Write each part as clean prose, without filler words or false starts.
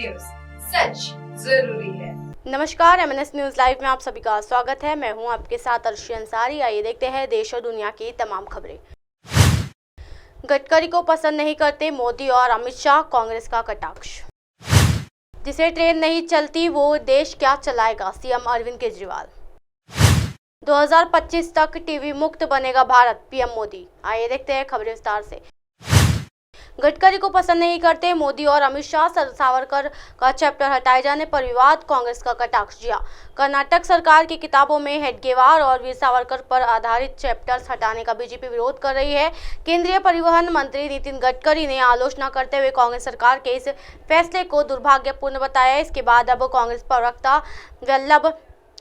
News, सच जरूरी है। नमस्कार, MNS न्यूज लाइव में आप सभी का स्वागत है। मैं हूं आपके साथ अर्शी अंसारी। आइए देखते हैं देश और दुनिया की तमाम खबरें। गडकरी को पसंद नहीं करते मोदी और अमित शाह, कांग्रेस का कटाक्ष। जिसे ट्रेन नहीं चलती वो देश क्या चलाएगा, सीएम अरविंद केजरीवाल। 2025 तक टीवी मुक्त बनेगा भारत, पीएम मोदी। आइए देखते हैं खबरें विस्तार से। गडकरी को पसंद नहीं करते मोदी और अमित शाह, सावरकर का चैप्टर हटाए जाने पर विवाद, कांग्रेस का कटाक्ष। जी हां, कर्नाटक सरकार की किताबों में हेडगेवार और वीर सावरकर पर आधारित चैप्टर्स हटाने का बीजेपी विरोध कर रही है। केंद्रीय परिवहन मंत्री नितिन गडकरी ने आलोचना करते हुए कांग्रेस सरकार के इस फैसले को दुर्भाग्यपूर्ण बताया। इसके बाद अब कांग्रेस प्रवक्ता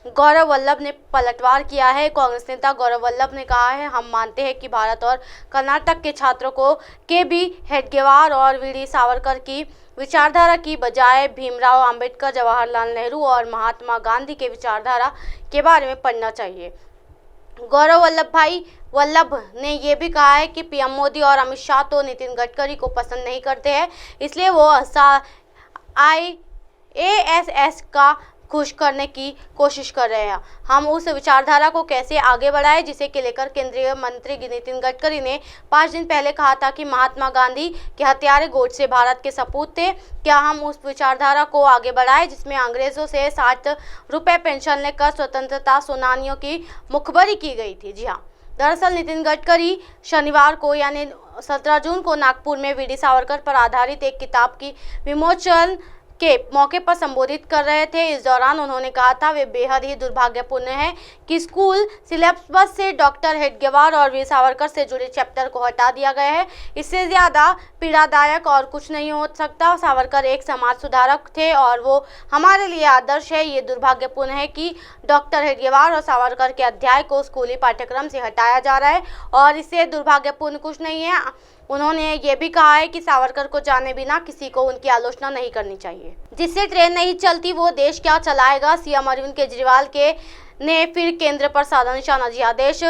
गौरव वल्लभ ने पलटवार किया है। कांग्रेस नेता गौरव वल्लभ ने कहा है, हम मानते हैं कि भारत और कर्नाटक के छात्रों को के.बी. हेडगेवार और वीर सावरकर की विचारधारा की बजाय भीमराव अंबेडकर, जवाहरलाल नेहरू और महात्मा गांधी के विचारधारा के बारे में पढ़ना चाहिए। गौरव वल्लभ ने यह भी कहा है कि पीएम मोदी और अमित शाह तो नितिन गडकरी को पसंद नहीं करते हैं, इसलिए वो IASS का खुश करने की कोशिश कर रहे हैं। हम उस विचारधारा को कैसे आगे बढ़ाएं, जिसे के लेकर केंद्रीय मंत्री नितिन गडकरी ने 5 दिन पहले कहा था कि महात्मा गांधी के हत्यारे गोडसे भारत के सपूत थे। क्या हम उस विचारधारा को आगे बढ़ाएं जिसमें अंग्रेजों से 60 रुपए पेंशन लेकर स्वतंत्रता सेनानियों की मुखबरी की गई थी। जी हाँ, दरअसल नितिन गडकरी शनिवार को यानी 17 जून को नागपुर में वीर सावरकर पर आधारित एक किताब की विमोचन के मौके पर संबोधित कर रहे थे। इस दौरान उन्होंने कहा था, वे बेहद ही दुर्भाग्यपूर्ण है कि स्कूल सिलेबस से डॉक्टर हेडगेवार और वीर सावरकर से जुड़े चैप्टर को हटा दिया गया है। इससे ज़्यादा पीड़ादायक और कुछ नहीं हो सकता। सावरकर एक समाज सुधारक थे और वो हमारे लिए आदर्श है। ये दुर्भाग्यपूर्ण है कि डॉक्टर हेडगेवार और सावरकर के अध्याय को स्कूली पाठ्यक्रम से हटाया जा रहा है और इससे दुर्भाग्यपूर्ण कुछ नहीं है। उन्होंने ये भी कहा है कि सावरकर को जाने बिना किसी को उनकी आलोचना नहीं करनी चाहिए। जिससे ट्रेन नहीं चलती वो देश क्या चलाएगा, सीएम अरविंद केजरीवाल ने फिर केंद्र पर साधा निशाना। जी आदेश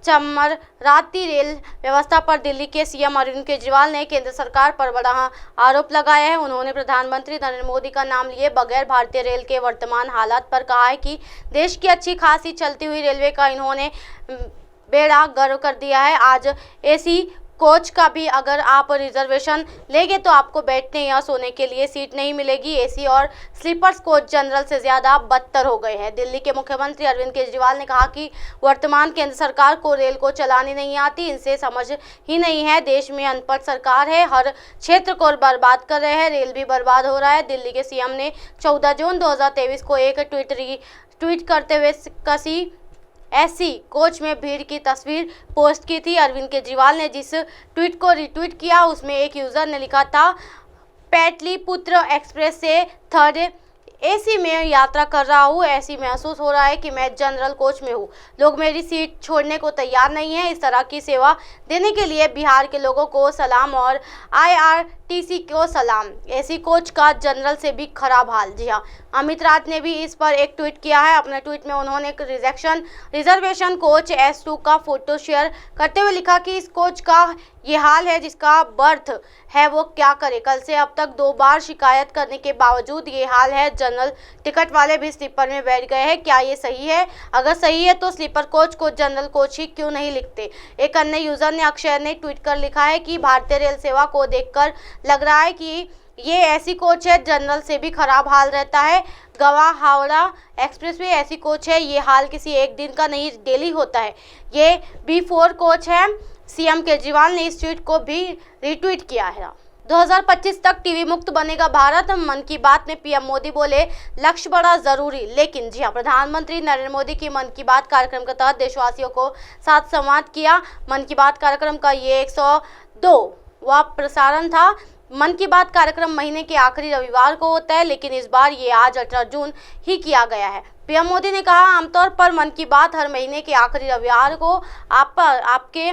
चमराती रेल व्यवस्था पर दिल्ली के सीएम अरविंद केजरीवाल ने केंद्र सरकार पर बड़ा आरोप लगाया है। उन्होंने प्रधानमंत्री नरेंद्र मोदी का नाम लिए बगैर भारतीय रेल के वर्तमान हालात पर कहा है कि देश की अच्छी खासी चलती हुई रेलवे का इन्होंने बेड़ा गर्क कर दिया है। आज एसी कोच का भी अगर आप रिजर्वेशन लेंगे तो आपको बैठने या सोने के लिए सीट नहीं मिलेगी। एसी और स्लीपर्स कोच जनरल से ज़्यादा बदतर हो गए हैं। दिल्ली के मुख्यमंत्री अरविंद केजरीवाल ने कहा कि वर्तमान केंद्र सरकार को रेल को चलानी नहीं आती, इनसे समझ ही नहीं है। देश में अनपढ़ सरकार है, हर क्षेत्र को बर्बाद कर रहे हैं, रेल भी बर्बाद हो रहा है। दिल्ली के सीएम ने 14 जून 2023 को एक ट्वीट करते हुए कसी एसी कोच में भीड़ की तस्वीर पोस्ट की थी। अरविंद केजरीवाल ने जिस ट्वीट को रिट्वीट किया उसमें एक यूज़र ने लिखा था, पैटलीपुत्र एक्सप्रेस से 3rd एसी में यात्रा कर रहा हूँ, ऐसी महसूस हो रहा है कि मैं जनरल कोच में हूँ। लोग मेरी सीट छोड़ने को तैयार नहीं है। इस तरह की सेवा देने के लिए बिहार के लोगों को सलाम और IRTC को सलाम। एसी कोच का जनरल से भी खराब हाल। जी हाँ, अमित राज ने भी इस पर एक ट्वीट किया है। अपने ट्वीट में उन्होंने रिजर्वेशन कोच S2 का फोटो शेयर करते हुए लिखा कि इस कोच का ये हाल है, जिसका बर्थ है वो क्या करे। कल से अब तक 2 बार शिकायत करने के बावजूद ये हाल है। जनरल टिकट वाले भी स्लीपर में बैठ गए हैं। क्या ये सही है? अगर सही है तो स्लीपर कोच को जनरल कोच ही क्यों नहीं लिखते। एक अन्य यूजर ने अक्षय ने ट्वीट कर लिखा है कि भारतीय रेल सेवा को देखकर लग रहा है कि ये ऐसी कोच है, जनरल से भी खराब हाल रहता है। गवा हावड़ा एक्सप्रेसवे ऐसी कोच है, ये हाल किसी एक दिन का नहीं, डेली होता है। ये B4 कोच है। सीएम केजरीवाल ने इस ट्वीट को भी रिट्वीट किया है। 2025 तक टीवी मुक्त बनेगा भारत, मन की बात में पीएम मोदी बोले, लक्ष्य बड़ा जरूरी। लेकिन जी हाँ, प्रधानमंत्री नरेंद्र मोदी की मन की बात कार्यक्रम के तहत देशवासियों को साथ संवाद किया। मन की बात कार्यक्रम का ये 102वां प्रसारण था। मन की बात कार्यक्रम महीने के आखिरी रविवार को होता है, लेकिन इस बार ये आज 18 जून ही किया गया है। पीएम मोदी ने कहा, आमतौर पर मन की बात हर महीने के आखिरी रविवार को आपके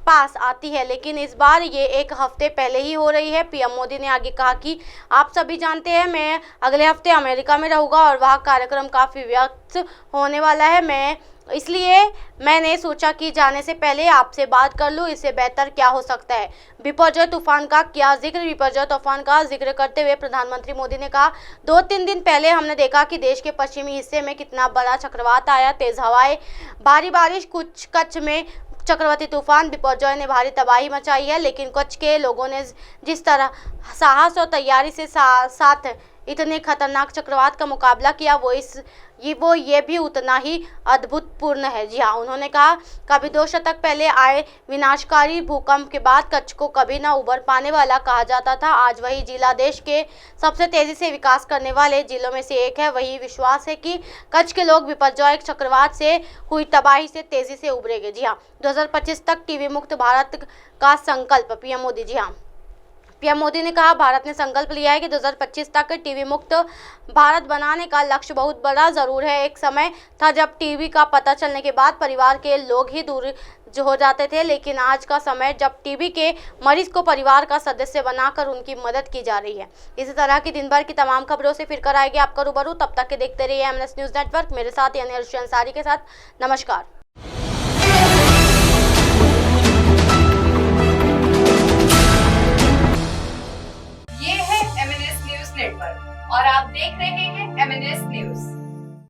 पास आती है, लेकिन इस बार ये 1 हफ्ते पहले ही हो रही है। पीएम मोदी ने आगे कहा कि आप सभी जानते हैं मैं अगले हफ्ते अमेरिका में रहूंगा और वहाँ कार्यक्रम काफ़ी व्यस्त होने वाला है। मैं इसलिए मैंने सोचा कि जाने से पहले आपसे बात कर लूं, इससे बेहतर क्या हो सकता है। बिपरजॉय तूफान का क्या जिक्र। बिपरजॉय तूफान का जिक्र करते हुए प्रधानमंत्री मोदी ने कहा, 2-3 दिन पहले हमने देखा कि देश के पश्चिमी हिस्से में कितना बड़ा चक्रवात आया, तेज हवाएं, भारी बारिश, कुछ कच्छ में चक्रवाती तूफान बिपरजॉय ने भारी तबाही मचाई है, लेकिन कच्छ के लोगों ने जिस तरह साहस और तैयारी से साथ इतने खतरनाक चक्रवात का मुकाबला किया, वो ये भी उतना ही अद्भुतपूर्ण है। जी हाँ, उन्होंने कहा, कभी 2 शतक पहले आए विनाशकारी भूकंप के बाद कच्छ को कभी ना उबर पाने वाला कहा जाता था। आज वही जिला देश के सबसे तेजी से विकास करने वाले जिलों में से एक है। वही विश्वास है कि कच्छ के लोग बिपरजॉय चक्रवात से हुई तबाही से तेजी से उभरेंगे। जी हाँ, 2025 तक टीबी मुक्त भारत का संकल्प, पीएम मोदी। जी हाँ, पीएम मोदी ने कहा, भारत ने संकल्प लिया है कि 2025 तक टीबी मुक्त भारत बनाने का लक्ष्य बहुत बड़ा जरूर है। एक समय था जब टीबी का पता चलने के बाद परिवार के लोग ही दूर हो जाते थे, लेकिन आज का समय जब टीबी के मरीज को परिवार का सदस्य बनाकर उनकी मदद की जा रही है। इसी तरह की दिन भर की तमाम खबरों से फिर कर आएगी आपका रूबरू। तब तक के देखते रहिए एमएनएस न्यूज़ नेटवर्क। मेरे साथ यानी अर्शी अंसारी के साथ। नमस्कार।